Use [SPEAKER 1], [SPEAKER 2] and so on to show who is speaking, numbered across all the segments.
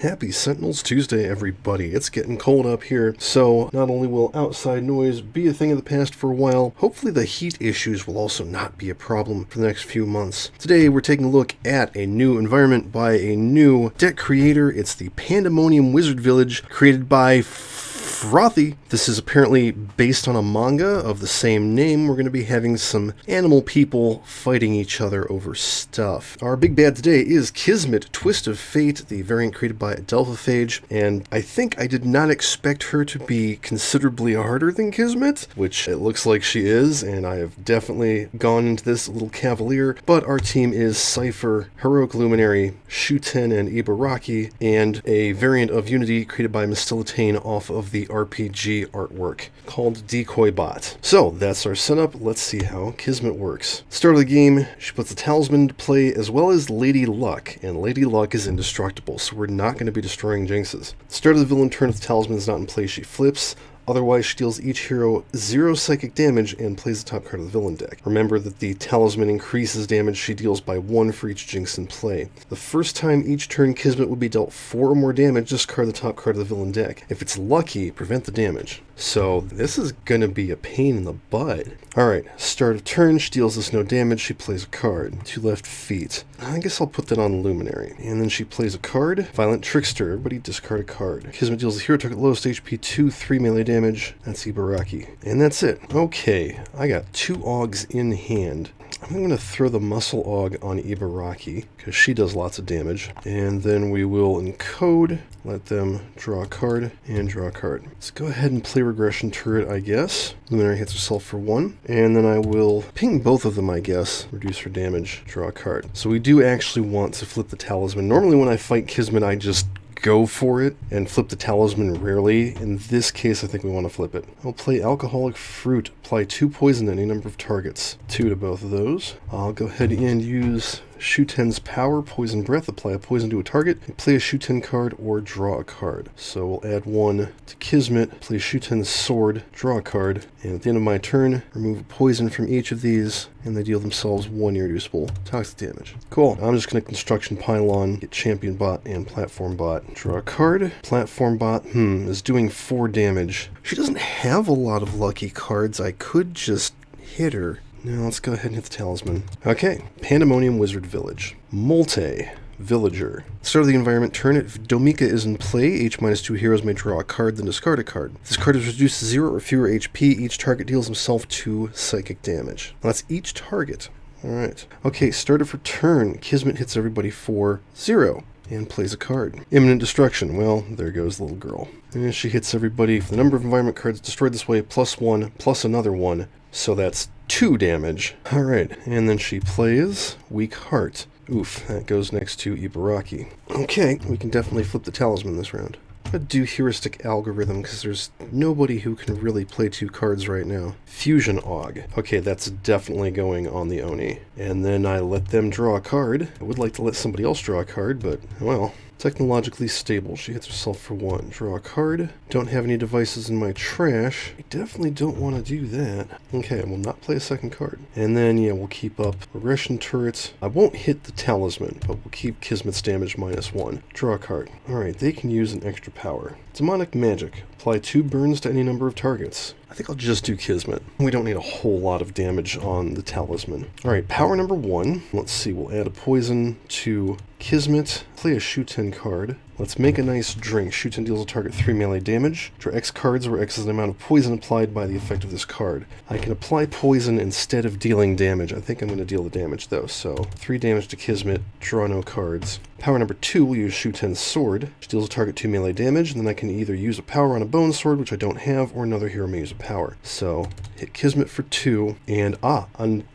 [SPEAKER 1] Happy Sentinels Tuesday, everybody. It's getting cold up here, so not only will outside noise be a thing of the past for a while, hopefully the heat issues will also not be a problem for the next few months. Today, we're taking a look at a new environment by a new deck creator. It's the Pandemonium Wizard Village, created by Frothy. This is apparently based on a manga of the same name. We're going to be having some animal people fighting each other over stuff. Our big bad today is Kismet, Twist of Fate, the variant created by Adelphaphage, and I think I did not expect her to be considerably harder than Kismet, which it looks like she is, and I have definitely gone into this a little cavalier, but our team is Cypher, Heroic Luminary, Shuten, and Ibaraki, and a variant of Unity created by Mistilitane off of the RPG artwork called Decoy Bot. So that's our setup. Let's see how Kismet works. Start of the game, she puts the Talisman into play as well as Lady Luck, and Lady Luck is indestructible, so we're not going to be destroying jinxes. Start of the villain turn, if the Talisman is not in play, she flips. Otherwise, she deals each hero 0 psychic damage and plays the top card of the villain deck. Remember that the Talisman increases damage she deals by 1 for each jinx in play. The first time each turn Kismet would be dealt 4 or more damage, discard the top card of the villain deck. If it's lucky, prevent the damage. So this is going to be a pain in the butt. Alright, start of turn, she deals us no damage, she plays a card. 2 left feet. I guess I'll put that on Luminary. And then she plays a card. Violent Trickster, everybody discard a card. Kismet deals the hero target lowest HP 2/3 melee damage. That's Ibaraki. And that's it. Okay, I got 2 Augs in hand. I'm going to throw the Muscle Aug on Ibaraki, because she does lots of damage. And then we will encode, let them draw a card, and draw a card. Let's go ahead and play Regression Turret, I guess. Luminary hits herself for 1. And then I will ping both of them, I guess. Reduce her damage, draw a card. So we do actually want to flip the Talisman. Normally when I fight Kismet, I just go for it and flip the Talisman rarely. In this case, I think we want to flip it. I'll play Alcoholic Fruit. Apply 2 poison to any number of targets. 2 to both of those. I'll go ahead and use Shuten's Power, Poison Breath, apply a poison to a target, and play a Shuten card or draw a card. So we'll add 1 to Kismet, play Shuten's Sword, draw a card, and at the end of my turn, remove a poison from each of these, and they deal themselves 1 irreducible toxic damage. Cool. I'm just going to Construction Pylon, get Champion Bot and Platform Bot. Draw a card. Platform Bot, is doing 4 damage. She doesn't have a lot of lucky cards. I could just hit her. Now let's go ahead and hit the Talisman. Okay, Pandemonium Wizard Village. Molte, Villager. Start of the environment turn, if Domika is in play, each -2 heroes may draw a card, then discard a card. If this card is reduced to 0 or fewer HP, each target deals himself 2 psychic damage. Now that's each target. Alright. Okay, started for turn. Kismet hits everybody for 0. And plays a card. Imminent Destruction. Well, there goes the little girl. And she hits everybody for the number of environment cards destroyed this way, +1, plus another 1. So that's 2 damage. Alright, and then she plays Weak Heart. Oof, that goes next to Ibaraki. Okay, we can definitely flip the Talisman this round. I'm going to do Heuristic Algorithm because there's nobody who can really play 2 cards right now. Fusion Aug. Okay, that's definitely going on the Oni. And then I let them draw a card. I would like to let somebody else draw a card, but, well, technologically stable. She hits herself for 1. Draw a card. Don't have any devices in my trash. I definitely don't want to do that. Okay, I will not play a second card. And then, yeah, we'll keep up Regression Turret. I won't hit the Talisman, but we'll keep Kismet's damage -1. Draw a card. Alright, they can use an extra power. Demonic Magic. Apply 2 burns to any number of targets. I think I'll just do Kismet. We don't need a whole lot of damage on the Talisman. Alright, power number 1. Let's see, we'll add a poison to Kismet. Play a Shuten card. Let's make a nice drink. Shuten deals a target 3 melee damage. Draw X cards where X is the amount of poison applied by the effect of this card. I can apply poison instead of dealing damage. I think I'm going to deal the damage though, so 3 damage to Kismet, draw no cards. Power number 2, we'll use Shuten's Sword. She deals a target 2 melee damage, and then I can either use a power on a bone sword, which I don't have, or another hero may use a power. So, hit Kismet for 2, and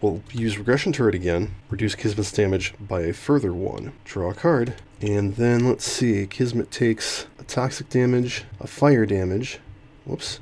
[SPEAKER 1] we'll use Regression Turret again, reduce Kismet's damage by a further 1. Draw a card. And then, let's see, Kismet takes a toxic damage, a fire damage. Whoops.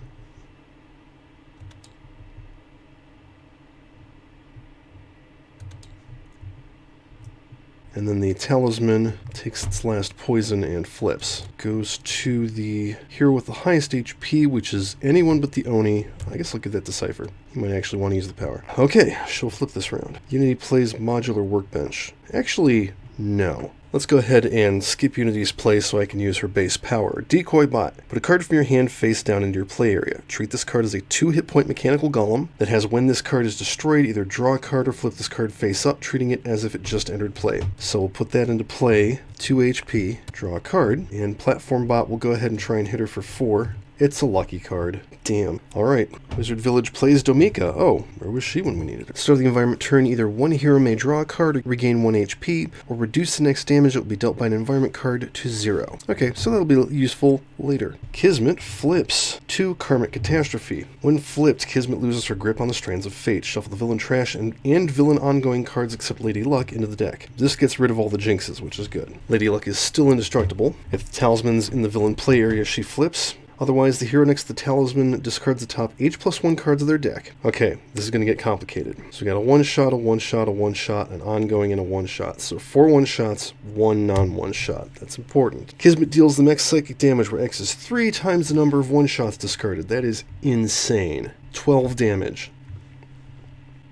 [SPEAKER 1] And then the Talisman takes its last poison and flips. Goes to the hero with the highest HP, which is anyone but the Oni. I guess I'll give that to Cypher. He might actually want to use the power. Okay, she'll flip this round. Unity plays Modular Workbench. Actually, No. Let's go ahead and skip Unity's play so I can use her base power. Decoy Bot. Put a card from your hand face down into your play area. Treat this card as a 2 hit point mechanical golem that has, when this card is destroyed, either draw a card or flip this card face up, treating it as if it just entered play. So we'll put that into play, 2 HP, draw a card, and Platform Bot will go ahead and try and hit her for 4. It's a lucky card. Damn. Alright. Wizard Village plays Domika. Oh, where was she when we needed her? Start of the environment turn, either one hero may draw a card or regain 1 HP, or reduce the next damage that will be dealt by an environment card to 0. Okay, so that'll be useful later. Kismet flips 2 Karmic Catastrophe. When flipped, Kismet loses her grip on the Strands of Fate. Shuffle the villain trash and villain ongoing cards except Lady Luck into the deck. This gets rid of all the jinxes, which is good. Lady Luck is still indestructible. If the talisman's in the villain play area, she flips. Otherwise, the hero next to the talisman discards the top H+1 cards of their deck. Okay, this is going to get complicated. So we got a one-shot, a one-shot, a one-shot, an ongoing, and a one-shot. So 4 one-shots, 1 non-one-shot. That's important. Kismet deals the max psychic damage, where X is 3 times the number of one-shots discarded. That is insane. 12 damage.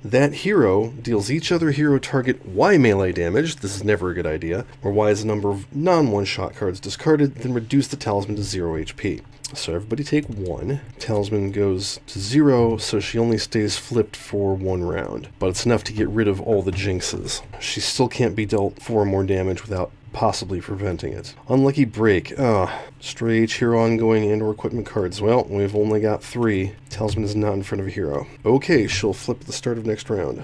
[SPEAKER 1] That hero deals each other hero target Y melee damage. This is never a good idea. Where Y is the number of non-one-shot cards discarded, then reduce the talisman to 0 HP. So everybody take 1. Talisman goes to 0, so she only stays flipped for 1 round. But it's enough to get rid of all the jinxes. She still can't be dealt 4 more damage without possibly preventing it. Unlucky break. Destroy each hero ongoing and or equipment cards. Well, we've only got 3. Talisman is not in front of a hero. Okay, she'll flip at the start of next round.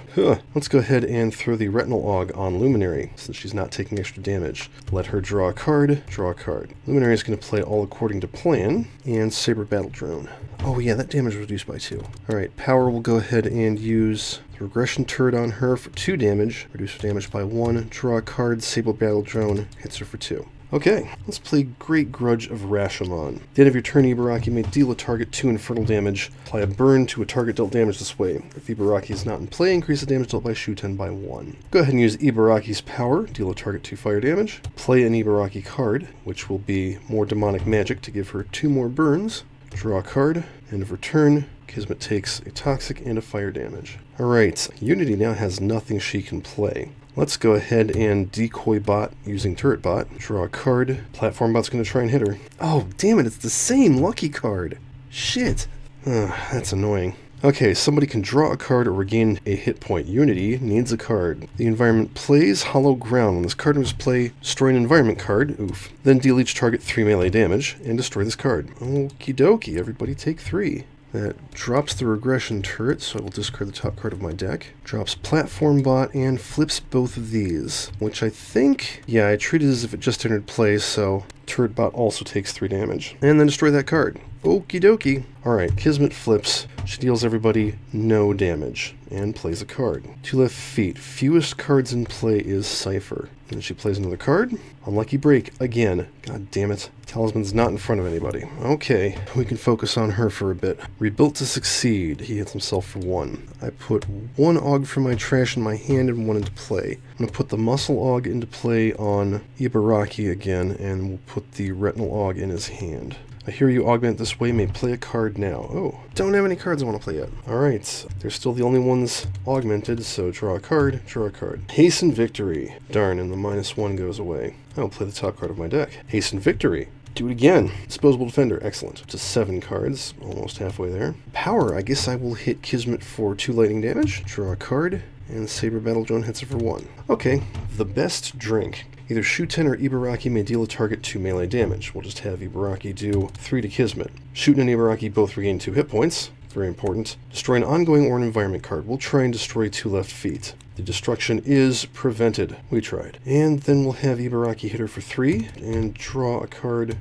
[SPEAKER 1] Let's go ahead and throw the Retinal Aug on Luminary, since she's not taking extra damage. Let her draw a card, draw a card. Luminary is going to play all according to plan, and Saber Battle Drone. Oh yeah, that damage reduced by 2. Alright, Power will go ahead and use the Regression Turret on her for 2 damage, reduce her damage by 1, draw a card, Saber Battle Drone, hits her for 2. Okay, let's play Great Grudge of Rashomon. At the end of your turn, Ibaraki may deal a target 2 infernal damage. Apply a burn to a target dealt damage this way. If Ibaraki is not in play, increase the damage dealt by Shuten by 1. Go ahead and use Ibaraki's power, deal a target 2 fire damage. Play an Ibaraki card, which will be more demonic magic to give her 2 more burns. Draw a card. End of her turn. Kismet takes a toxic and a fire damage. Alright, Unity now has nothing she can play. Let's go ahead and Decoy Bot using Turret Bot. Draw a card. Platform Bot's going to try and hit her. Oh, damn it, it's the same lucky card. Shit. That's annoying. Okay, somebody can draw a card or regain a hit point. Unity needs a card. The environment plays Hollow Ground. When this card enters play, destroy an environment card. Oof. Then deal each target 3 melee damage and destroy this card. Okie dokie, everybody take 3. That drops the Regression Turret, so I will discard the top card of my deck. Drops Platform Bot and flips both of these, which I think, yeah, I treat it as if it just entered play, so Turret Bot also takes 3 damage. And then destroy that card. Okie dokie. Alright, Kismet flips. She deals everybody no damage and plays a card. 2 left feet. Fewest cards in play is Cypher. Then she plays another card. Unlucky break again. God damn it. Talisman's not in front of anybody. Okay, we can focus on her for a bit. Rebuilt to succeed. He hits himself for 1. I put 1 Aug from my trash in my hand and 1 into play. I'm going to put the Muscle Aug into play on Ibaraki again, and we'll put the Retinal Aug in his hand. I hear you augment this way, may play a card now. Oh, don't have any cards I want to play yet. Alright, they're still the only ones augmented, so draw a card, draw a card. Hasten Victory. Darn, and the -1 goes away. I'll play the top card of my deck. Hasten Victory. Do it again. Disposable Defender, excellent. Up to 7 cards, almost halfway there. Power, I guess I will hit Kismet for 2 lightning damage. Draw a card, and Saber Battle Drone hits her for 1. Okay, the best drink. Either Shuten or Ibaraki may deal a target 2 melee damage. We'll just have Ibaraki do 3 to Kismet. Shuten and Ibaraki both regain 2 hit points. Very important. Destroy an ongoing or an environment card. We'll try and destroy 2 left feet. The destruction is prevented. We tried. And then we'll have Ibaraki hit her for 3, and draw a card,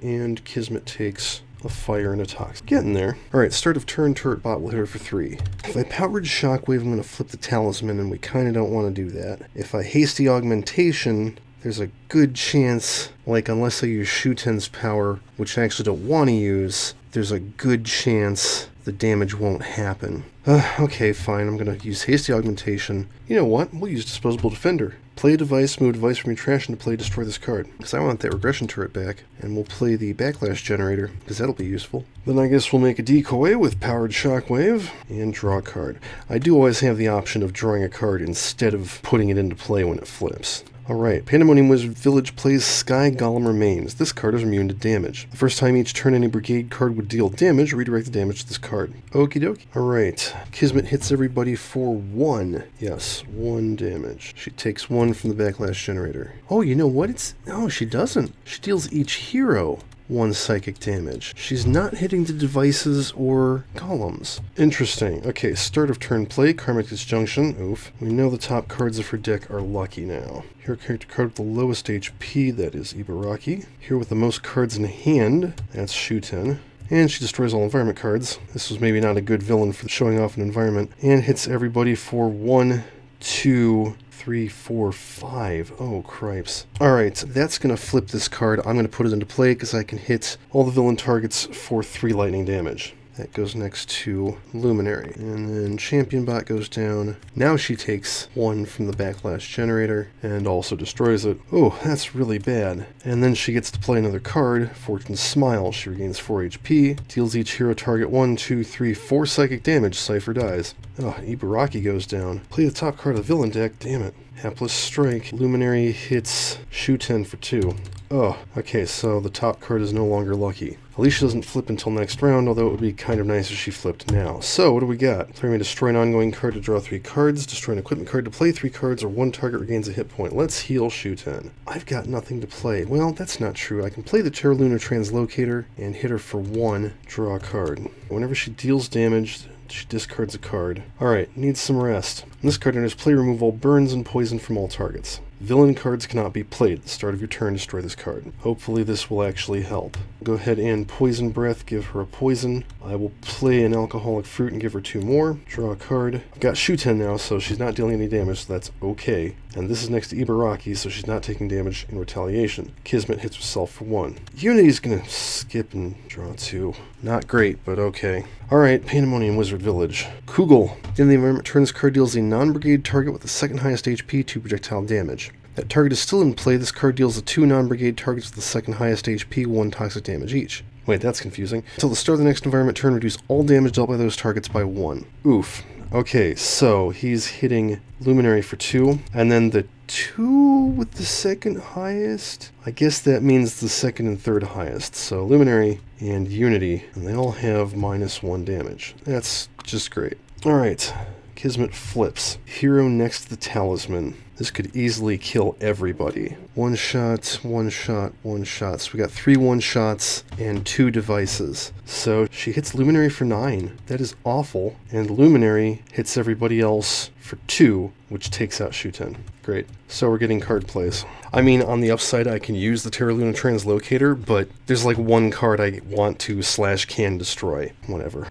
[SPEAKER 1] and Kismet takes a fire and a toxic. Getting there. Alright, start of turn, Turret Bot will hit her for 3. If I powered Shockwave, I'm going to flip the Talisman, and we kind of don't want to do that. If I Hasty Augmentation, there's a good chance, like unless I use Shuten's power, which I actually don't want to use, there's a good chance the damage won't happen. Okay, fine. I'm going to use Hasty Augmentation. You know what? We'll use Disposable Defender. Play a device, move a device from your trash into play, destroy this card. Because I want that regression turret back. And we'll play the Backlash Generator, because that'll be useful. Then I guess we'll make a decoy with Powered Shockwave, and draw a card. I do always have the option of drawing a card instead of putting it into play when it flips. Alright, Pandemonium Wizard Village plays Sky Golem Remains. This card is immune to damage. The first time each turn any brigade card would deal damage, redirect the damage to this card. Okie dokie. Alright, Kismet hits everybody for 1. Yes, 1 damage. She takes 1 from the Backlash Generator. Oh, you know what? No, she doesn't. She deals each hero 1 psychic damage. She's not hitting the devices or columns. Interesting. Okay, start of turn play, Karmic Disjunction. Oof. We know the top cards of her deck are lucky now. Here, character card with the lowest HP, that is Ibaraki. Here with the most cards in hand, that's Shuten. And she destroys all environment cards. This was maybe not a good villain for showing off an environment. And hits everybody for 1, 2, 3, 4, 5. Oh, cripes. Alright, that's going to flip this card. I'm going to put it into play because I can hit all the villain targets for 3 lightning damage. That goes next to Luminary. And then Champion Bot goes down. Now she takes 1 from the Backlash Generator and also destroys it. Oh, that's really bad. And then she gets to play another card, Fortune's Smile. She regains 4 HP, deals each hero target 1, 2, 3, 4 psychic damage. Cypher dies. Oh, Ibaraki goes down. Play the top card of the villain deck. Damn it. Hapless Strike. Luminary hits Shuten for 2. Oh, okay, so the top card is no longer lucky. At least she doesn't flip until next round, although it would be kind of nice if she flipped now. So, what do we got? Play may destroy an ongoing card to draw 3 cards, destroy an equipment card to play 3 cards, or 1 target regains a hit point. Let's heal Shuten. I've got nothing to play. Well, that's not true. I can play the Terra Lunar Translocator and hit her for 1, draw a card. Whenever she deals damage, she discards a card. Alright, needs some rest. In this card enters play, remove all burns and poison from all targets. Villain cards cannot be played. At the start of your turn, destroy this card. Hopefully this will actually help. Go ahead and Poison Breath, give her a poison. I will play an Alcoholic Fruit and give her 2 more. Draw a card. I've got Shuten now, so she's not dealing any damage, so that's okay. And this is next to Ibaraki, so she's not taking damage in retaliation. Kismet hits herself for 1. Unity's gonna skip and draw 2. Not great, but okay. Alright, Pandemonium Wizard Village. Kugel. At the end of the environment turn, this card deals a non-brigade target with the second highest HP 2 projectile damage. That target is still in play. This card deals the 2 non-brigade targets with the second highest HP 1 toxic damage each. Wait, that's confusing. Until the start of the next environment turn, reduce all damage dealt by those targets by 1. Oof. Okay, so he's hitting Luminary for 2, and then the 2 with the second highest? I guess that means the second and third highest. So Luminary and Unity, and they all have -1 damage. That's just great. Alright, Kismet flips. Hero next to the Talisman. This could easily kill everybody. 1 shot, 1 shot, 1 shot. So we got 3 1-shots and 2 devices. So she hits Luminary for 9. That is awful. And Luminary hits everybody else for 2, which takes out Shuten. Great. So we're getting card plays. I mean, on the upside, I can use the Terra Luna Translocator, but there's like 1 card I want to / can destroy. Whatever.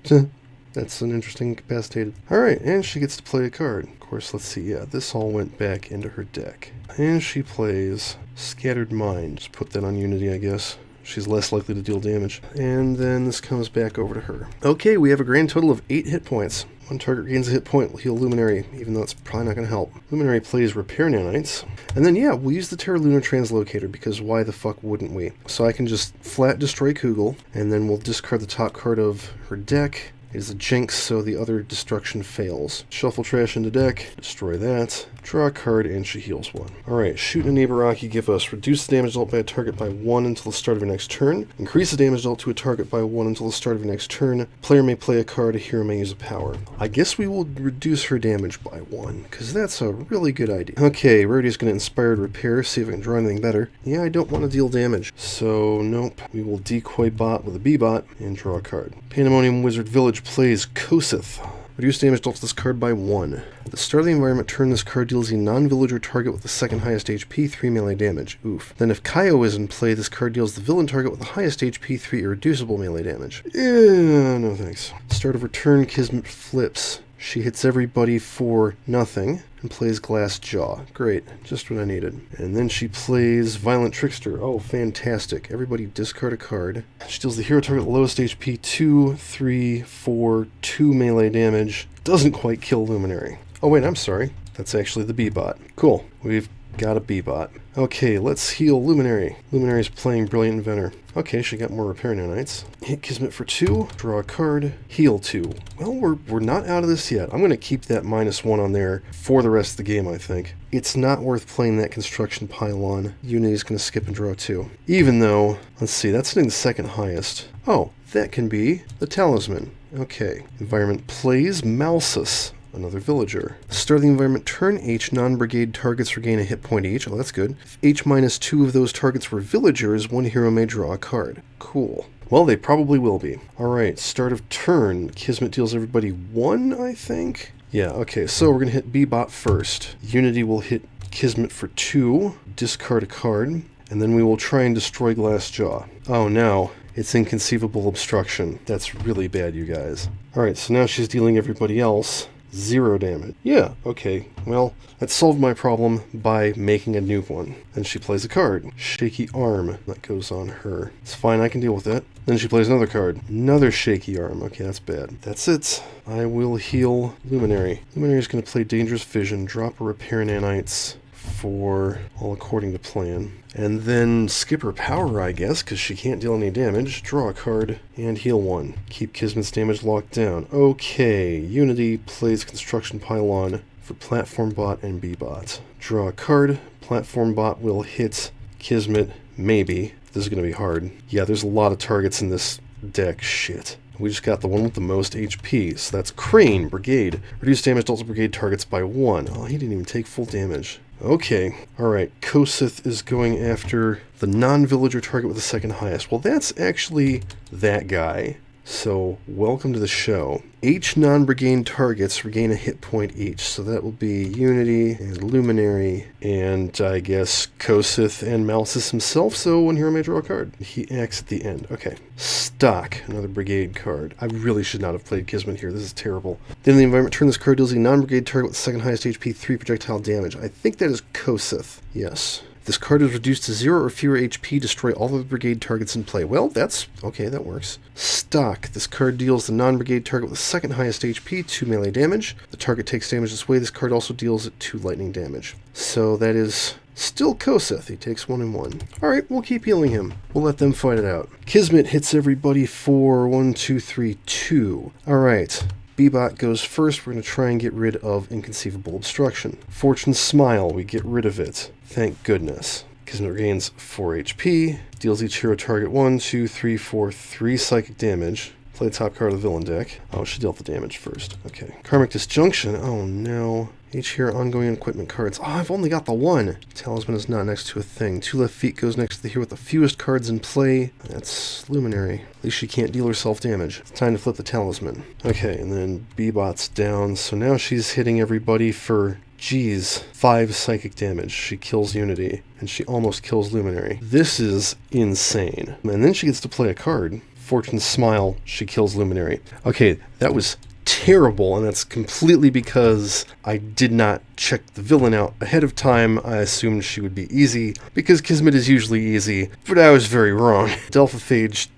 [SPEAKER 1] That's an interesting incapacitated. Alright, and she gets to play a card. Of course, let's see. Yeah, this all went back into her deck. And she plays Scattered Mind. Just put that on Unity, I guess. She's less likely to deal damage. And then this comes back over to her. Okay, we have a grand total of 8 hit points. 1 target gains a hit point, will heal Luminary, even though it's probably not going to help. Luminary plays Repair Nanites. And then, yeah, we'll use the Terra Lunar Translocator, because why the fuck wouldn't we? So I can just flat destroy Kugel, and then we'll discard the top card of her deck. It is a jinx, so the other destruction fails. Shuffle trash into deck, destroy that, draw a card, and she heals 1. Alright, Shoot and Ibaraki give us reduce the damage dealt by a target by 1 until the start of your next turn, increase the damage dealt to a target by 1 until the start of your next turn, player may play a card, a hero may use a power. I guess we will reduce her damage by 1, because that's a really good idea. Okay, Rarity's going to Inspired Repair, see if I can draw anything better. Yeah, I don't want to deal damage, so nope. We will Decoy Bot with a B-Bot, and draw a card. Pandemonium Wizard Village plays Koseth. Reduce damage dealt to this card by 1. At the start of the environment turn, this card deals a non-villager target with the second highest HP 3 melee damage. Oof. Then if Kaio is in play, this card deals the villain target with the highest HP 3 irreducible melee damage. No thanks. Start of her turn, Kismet flips. She hits everybody for nothing and plays Glass Jaw. Great, just what I needed. And then she plays Violent Trickster. Oh, fantastic. Everybody discard a card. She deals the hero target lowest HP 2, 3, 4, 2 melee damage. Doesn't quite kill Luminary. Oh wait, I'm sorry. That's actually the B-Bot. Cool. We've got a B-Bot. Okay, let's heal Luminary. Luminary's playing Brilliant Inventor. Okay, she got more repair nanites. Hit Kismet for 2, draw a card, heal 2. Well, we're not out of this yet. I'm going to keep that -1 on there for the rest of the game, I think. It's not worth playing that Construction Pylon. Unity's going to skip and draw 2. Even though, let's see, that's hitting the second highest. Oh, that can be the Talisman. Okay, environment plays Malsus. Another villager. Start of the environment turn, H non-brigade targets regain a hit point each. Oh, that's good. If H-2 of those targets were villagers, one hero may draw a card. Cool. Well, they probably will be. Alright, start of turn. Kismet deals everybody 1, I think? Yeah, okay, so we're going to hit B-Bot first. Unity will hit Kismet for 2, discard a card, and then we will try and destroy Glass Jaw. Oh, no. It's Inconceivable Obstruction. That's really bad, you guys. Alright, so now she's dealing everybody else 0 damage. Yeah, okay. Well, that solved my problem by making a new one. Then she plays a card. Shaky Arm. That goes on her. It's fine, I can deal with that. Then she plays another card. Another Shaky Arm. Okay, that's bad. That's it. I will heal Luminary. Luminary's going to play Dangerous Vision, drop a Repair Nanites for all according to plan. And then skip her power, I guess, because she can't deal any damage. Draw a card and heal 1. Keep Kismet's damage locked down. Okay, Unity plays Construction Pylon for Platform Bot and B-Bot. Draw a card. Platform Bot will hit Kismet, maybe. This is going to be hard. Yeah, there's a lot of targets in this deck. Shit. We just got the one with the most HP, so that's Crane, Brigade. Reduce damage to all brigade targets by 1. Oh, he didn't even take full damage. Okay, alright, Kosith is going after the non-villager target with the second highest. Well, that's actually that guy. So, welcome to the show. H non-brigade targets regain a hit point each. So that will be Unity and Luminary and, I guess, Kosith and Malsus himself. So one hero may draw a card. He acts at the end. Okay. Stock. Another brigade card. I really should not have played Kismet here. This is terrible. Then in the environment, turn this card deals a non-brigade target with the second highest HP 3 projectile damage. I think that is Kosith. Yes. This card is reduced to 0 or fewer HP, destroy all of the brigade targets in play. Well, that's okay, that works. Stock. This card deals the non-brigade target with the second highest HP 2 melee damage. The target takes damage this way. This card also deals it 2 lightning damage. So that is still Kosith. He takes 1 and 1. Alright, we'll keep healing him. We'll let them fight it out. Kismet hits everybody for 1, 2, 3, 2. Alright. B-Bot goes first. We're going to try and get rid of Inconceivable Obstruction. Fortune Smile, we get rid of it. Thank goodness. Kismet regains 4 HP, deals each hero target 1, 2, 3, 4, 3 psychic damage. Play the top card of the villain deck. Oh, she dealt the damage first. Okay. Karmic Disjunction. Oh no. Each hero ongoing equipment cards. Oh, I've only got the 1. Talisman is not next to a thing. 2 left feet goes next to the hero with the fewest cards in play. That's Luminary. At least she can't deal herself damage. It's time to flip the Talisman. Okay, and then B-Bot's down. So now she's hitting everybody for, geez, 5 psychic damage. She kills Unity, and she almost kills Luminary. This is insane. And then she gets to play a card. Fortune Smile, she kills Luminary. Okay, that was terrible, and that's completely because I did not check the villain out ahead of time. I assumed she would be easy, because Kismet is usually easy, but I was very wrong. Delphophage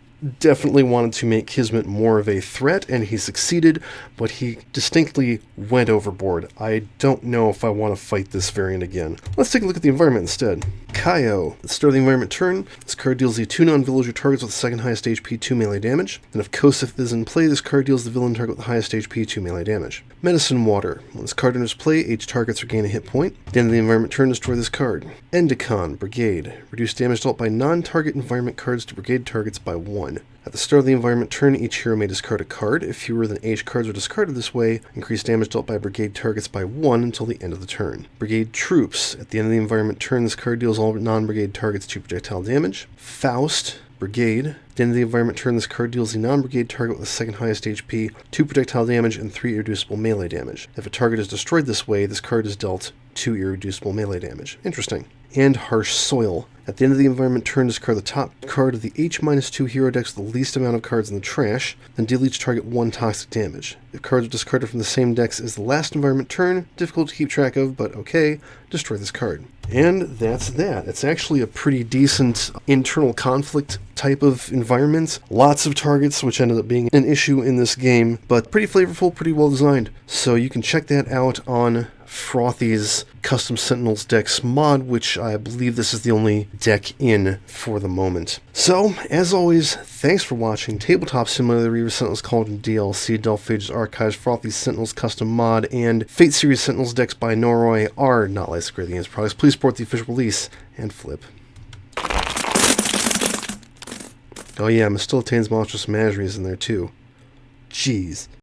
[SPEAKER 1] definitely wanted to make Kismet more of a threat, and he succeeded, but he distinctly went overboard. I don't know if I want to fight this variant again. Let's take a look at the environment instead. Kaio. At the start of the environment turn, this card deals the 2 non-villager targets with the second highest HP 2 melee damage. And if Kosith is in play, this card deals the villain target with the highest HP 2 melee damage. Medicine Water. When this card enters play, each targets regain a hit point. At the end of the environment turn, destroy this card. Endicon. Brigade. Reduce damage dealt by non-target environment cards to brigade targets by 1. At the start of the environment turn, each hero may discard a card. If fewer than H cards are discarded this way, increase damage dealt by brigade targets by 1 until the end of the turn. Brigade Troops. At the end of the environment turn, this card deals all non-brigade targets 2 projectile damage. Faust. Brigade. At the end of the environment turn, this card deals the non-brigade target with the second highest HP 2 projectile damage and 3 irreducible melee damage. If a target is destroyed this way, this card is dealt 2 irreducible melee damage. Interesting. And Harsh Soil. At the end of the environment turn, discard the top card of the H-2 hero decks with the least amount of cards in the trash, then deal each target 1 toxic damage. If cards are discarded from the same decks as the last environment turn, difficult to keep track of, but okay, destroy this card. And that's that. It's actually a pretty decent internal conflict type of environment. Lots of targets, which ended up being an issue in this game, but pretty flavorful, pretty well designed. So you can check that out on Frothy's Custom Sentinels decks mod, which I believe this is the only deck in for the moment. So, as always, thanks for watching Tabletop Simulator, the Reaver Sentinels Cauldron DLC, Delphage's Archives, Frothy's Sentinels Custom Mod, and Fate Series Sentinels decks by Noroi are not licensed for against products. Please support the official release and flip. Oh yeah, Mistilla Monstrous Menagerie is in there too. Jeez.